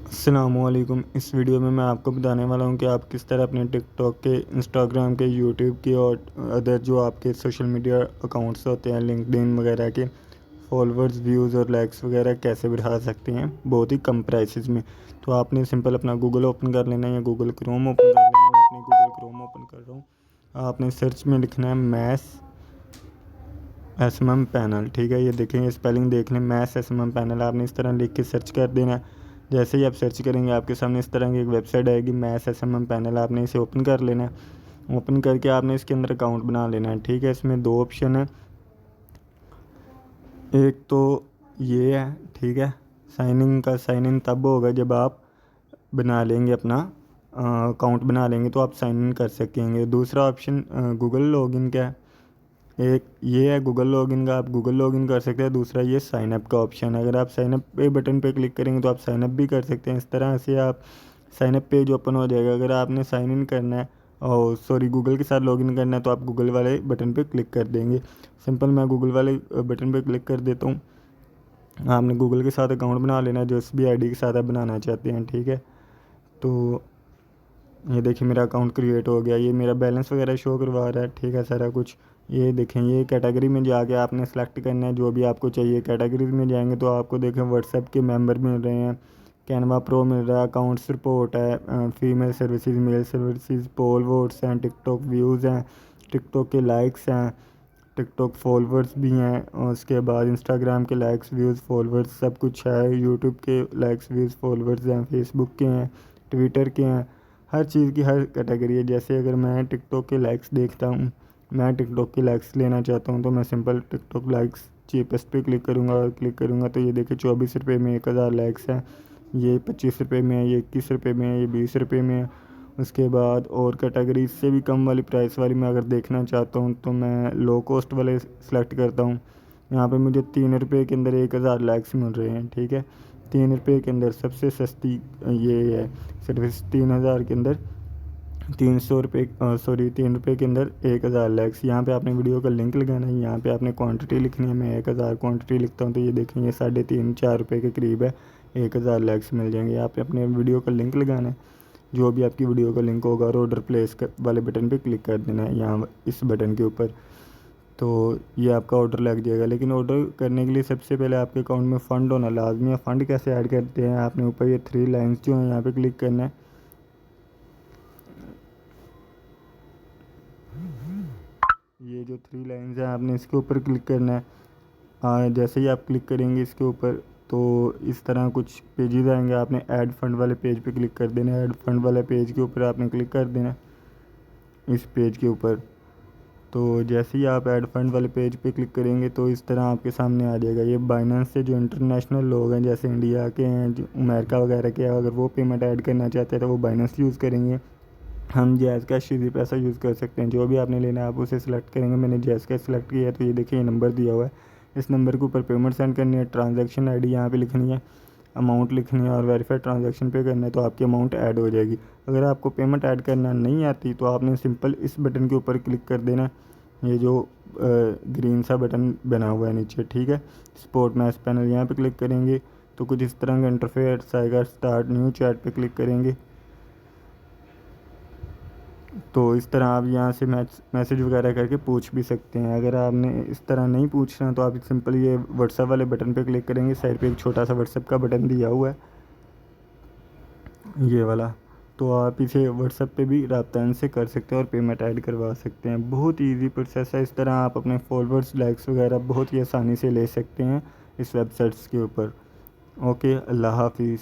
अस्सलामुअलैकुम। इस वीडियो में मैं आपको बताने वाला हूं कि आप किस तरह अपने टिकटॉक के, इंस्टाग्राम के, यूट्यूब के और अदर जो आपके सोशल मीडिया अकाउंट्स होते हैं, लिंक्डइन वगैरह के फॉलोअर्स, व्यूज़ और लाइक्स वगैरह कैसे बढ़ा सकते हैं बहुत ही कम प्राइसेस में। तो आपने सिंपल अपना गूगल ओपन कर लेना है या गूगल क्रोम ओपन कर लेना है। मैं अपनी गूगल क्रोम ओपन कर रहा हूँ। आपने सर्च में लिखना है मैथ एसएमएम पैनल। ठीक है, ये देखें, ये स्पेलिंग देख लें, मैथ एसएमएम पैनल। आपने इस तरह लिख के सर्च कर देना है। जैसे ही आप सर्च करेंगे आपके सामने इस तरह की एक वेबसाइट आएगी, मैथ एसएमएम पैनल। आपने इसे ओपन कर लेना है। ओपन करके आपने इसके अंदर अकाउंट बना लेना है। ठीक है, इसमें दो ऑप्शन है। एक तो ये है, ठीक है, साइन इन तब होगा जब आप बना लेंगे अपना अकाउंट बना लेंगे तो आप साइन इन कर सकेंगे। दूसरा ऑप्शन गूगल लॉगिन का है। एक ये है गूगल लॉगिन का, आप गूगल लॉगिन कर सकते हैं। दूसरा ये साइन अप का ऑप्शन है। अगर आप साइन अप पे बटन पे क्लिक करेंगे तो आप साइन अप भी कर सकते हैं। इस तरह से आप साइन अप पेज ओपन हो जाएगा। अगर आपने साइन इन करना है और गूगल के साथ लॉगिन करना है तो आप गूगल वाले बटन पे क्लिक कर देंगे। सिंपल मैं गूगल वाले बटन पे क्लिक कर देता हूँ। आपने गूगल के साथ अकाउंट बना लेना है, जो भी आईडी के साथ आप बनाना चाहते हैं। ठीक है, तो ये देखिए मेरा अकाउंट क्रिएट हो गया। ये मेरा बैलेंस वगैरह शो करवा रहा है। ठीक है, सारा कुछ। ये देखें, ये कैटेगरी में जाके आपने सेलेक्ट करना है जो भी आपको चाहिए। कैटेगरीज में जाएंगे तो आपको देखें व्हाट्सएप के मेंबर मिल रहे हैं, कैनवा प्रो मिल रहा है, अकाउंट्स रिपोर्ट है, female services, male services, poll votes हैं, टिकटॉक व्यूज़ हैं, टिकटॉक के लाइक्स हैं, टिकटॉक फॉलोअर्स भी हैं, और उसके बाद इंस्टाग्राम के लाइक्स व्यूज़ फॉलोअर्स सब कुछ है। यूट्यूब के लाइक्स व्यूज़ फॉलोअर्स हैं, फेसबुक के हैं, ट्विटर के हैं, हर चीज़ की हर कैटेगरी है। जैसे अगर मैं टिकटॉक के लाइक्स देखता हूँ, मैं टिकटॉक के लाइक्स लेना चाहता हूँ तो मैं सिंपल टिकटॉक लाइक्स चीपेस्ट पे क्लिक करूँगा और क्लिक करूँगा तो ये देखिए 24 रुपये में 1000 लाइक्स हैं। ये 25 रुपये में है, ये 21 रुपये में है, ये 20 रुपये में है। उसके बाद और कैटेगरी इससे भी कम वाली प्राइस वाली मैं अगर देखना चाहता हूँ तो मैं लो कॉस्ट वाले सेलेक्ट करता हूँ। यहाँ पे मुझे 3 रुपये के अंदर 1000 लाइक्स मिल रहे हैं। ठीक है, 3 रुपये के अंदर सबसे सस्ती ये है। सिर्फ 3000 के अंदर 3 रुपये के अंदर 1000 लाइक्स। यहाँ पे आपने वीडियो का लिंक लगाना है, यहाँ पे आपने क्वांटिटी लिखनी है। मैं 1000 क्वांटिटी लिखता हूँ तो ये देखें, ये 3.5-4 रुपये के करीब है। 1000 लाइक्स मिल जाएंगे। यहाँ पे अपने वीडियो का लिंक लगाना है, जो भी आपकी वीडियो का लिंक होगा, और ऑर्डर प्लेस वाले बटन पे क्लिक कर देना है, यहाँ इस बटन के ऊपर। तो ये आपका ऑर्डर लग जाएगा। लेकिन ऑर्डर करने के लिए सबसे पहले आपके अकाउंट में फ़ंड होना लाजमी है। फ़ंड कैसे ऐड करते हैं, आपने ऊपर ये 3 लाइन्स जो हैं यहाँ पे क्लिक करना है। ये जो 3 लाइन्स हैं आपने इसके ऊपर क्लिक करना है। जैसे ही आप क्लिक करेंगे इसके ऊपर तो इस तरह कुछ पेजेस आएंगे। आपने ऐड फंड वाले पेज पे क्लिक कर देना है। ऐड फंड वाले पेज के ऊपर आपने क्लिक कर देना है, इस पेज के ऊपर। तो जैसे ही आप ऐड फंड वाले पेज पे क्लिक करेंगे तो इस तरह आपके सामने आ जाएगा। ये बाइनेंस से जो इंटरनेशनल लोग हैं, जैसे इंडिया के हैं, जो अमेरिका वगैरह के हैं, अगर वो पेमेंट ऐड करना चाहते हैं तो वो बाइनेंस यूज़ करेंगे। हम जैज़ कैश इजी पैसा यूज़ कर सकते हैं। जो भी आपने लेना है आप उसे सिलेक्ट करेंगे। मैंने जैज़ कैश सिलेक्ट किया है तो ये देखिए ये नंबर दिया हुआ है। इस नंबर के ऊपर पेमेंट सेंड करनी है, ट्रांजैक्शन आईडी यहाँ पे लिखनी है, अमाउंट लिखनी है और वेरीफाइड ट्रांजैक्शन पे करना है तो आपकी अमाउंट ऐड हो जाएगी। अगर आपको पेमेंट ऐड करना नहीं आती तो आपने सिंपल इस बटन के ऊपर क्लिक कर देना, ये जो ग्रीन सा बटन बना हुआ है नीचे। ठीक है, स्पोर्ट मैच पैनल, यहाँ पे क्लिक करेंगे तो कुछ इस तरह का इंटरफेस आएगा। स्टार्ट न्यू चैट पे क्लिक करेंगे तो इस तरह आप यहाँ से मैसेज वगैरह करके पूछ भी सकते हैं। अगर आपने इस तरह नहीं पूछना तो आप सिंपल ये व्हाट्सएप वाले बटन पे क्लिक करेंगे। साइड पे एक छोटा सा व्हाट्सएप का बटन दिया हुआ है, ये वाला। तो आप इसे व्हाट्सएप पे भी रब्ता इनसे कर सकते हैं और पेमेंट ऐड करवा सकते हैं। बहुत ही ईजी प्रोसेस है। इस तरह आप अपने फॉलोअर्स, लाइक्स वगैरह बहुत ही आसानी से ले सकते हैं इस वेबसाइट्स के ऊपर। ओके, अल्लाह हाफिज़।